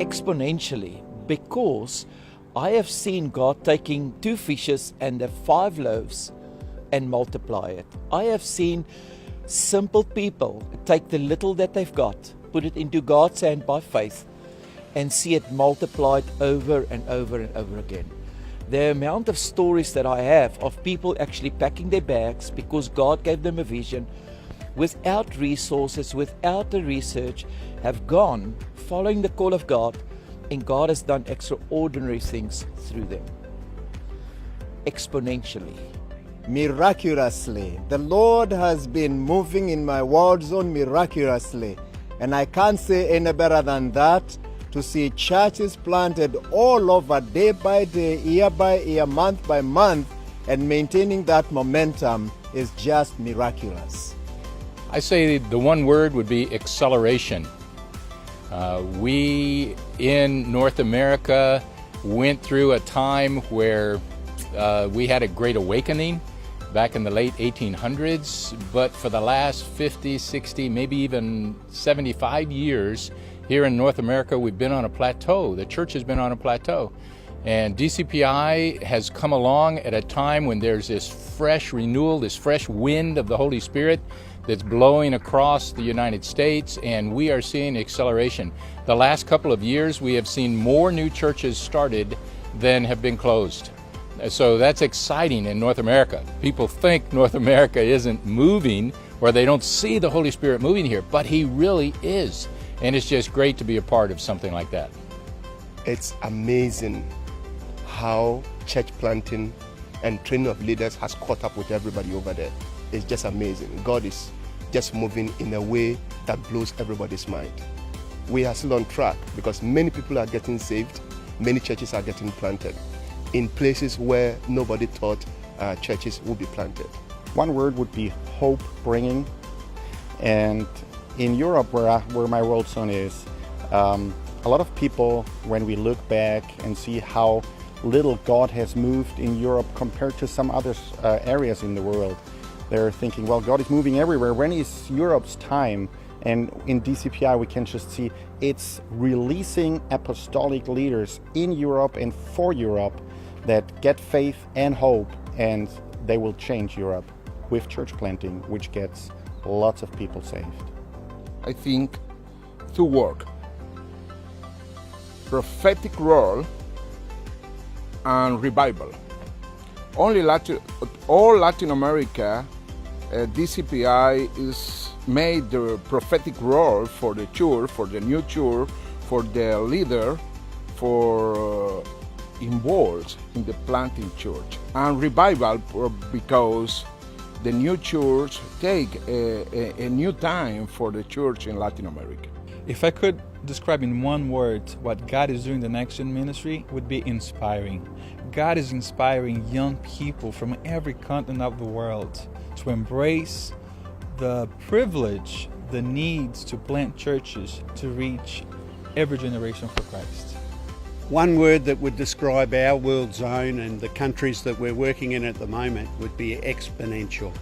exponentially, because I have seen God taking 2 fishes and the 5 loaves and multiply it. I have seen simple people take the little that they've got, put it into God's hand by faith, and see it multiplied over and over and over again. The amount of stories that I have of people actually packing their bags because God gave them a vision, without resources, without the research, have gone following the call of God, and God has done extraordinary things through them. Exponentially. Miraculously. The Lord has been moving in my world zone miraculously. And I can't say any better than that. To see churches planted all over, day by day, year by year, month by month, and maintaining that momentum is just miraculous. I say the one word would be acceleration. We in North America went through a time where we had a great awakening back in the late 1800s, but for the last 50, 60, maybe even 75 years, here in North America, we've been on a plateau. The church has been on a plateau. And DCPI has come along at a time when there's this fresh renewal, this fresh wind of the Holy Spirit that's blowing across the United States, and we are seeing acceleration. The last couple of years, we have seen more new churches started than have been closed. So that's exciting in North America. People think North America isn't moving, or they don't see the Holy Spirit moving here, but He really is. And it's just great to be a part of something like that. It's amazing how church planting and training of leaders has caught up with everybody over there. It's just amazing. God is just moving in a way that blows everybody's mind. We are still on track because many people are getting saved, many churches are getting planted in places where nobody thought churches would be planted. One word would be hope-bringing. And in Europe, where my world zone is, a lot of people, when we look back and see how little God has moved in Europe compared to some other areas in the world, they're thinking, well, God is moving everywhere. When is Europe's time? And in DCPI, we can just see it's releasing apostolic leaders in Europe and for Europe that get faith and hope, and they will change Europe with church planting, which gets lots of people saved. I think, to work, prophetic role, and revival. All Latin America, DCPI is made the prophetic role for the church, for the new church, for the leader, for involved in the planting church. And revival because the new church take a new time for the church in Latin America. If I could describe in one word what God is doing in the Next Gen ministry, would be inspiring. God is inspiring young people from every continent of the world to embrace the privilege, the needs to plant churches to reach every generation for Christ. One word that would describe our world zone and the countries that we're working in at the moment would be exponential.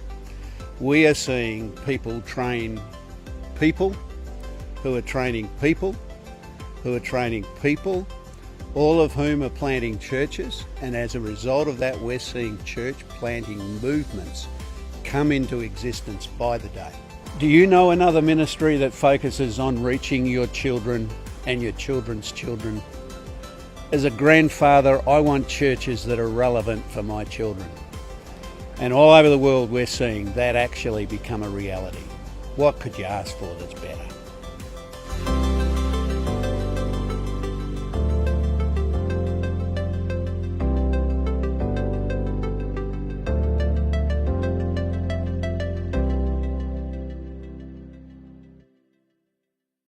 We are seeing people train people who are training people who are training people, all of whom are planting churches, and as a result of that we're seeing church planting movements come into existence by the day. Do you know another ministry that focuses on reaching your children and your children's children? As a grandfather, I want churches that are relevant for my children. And all over the world we're seeing that actually become a reality. What could you ask for that's better?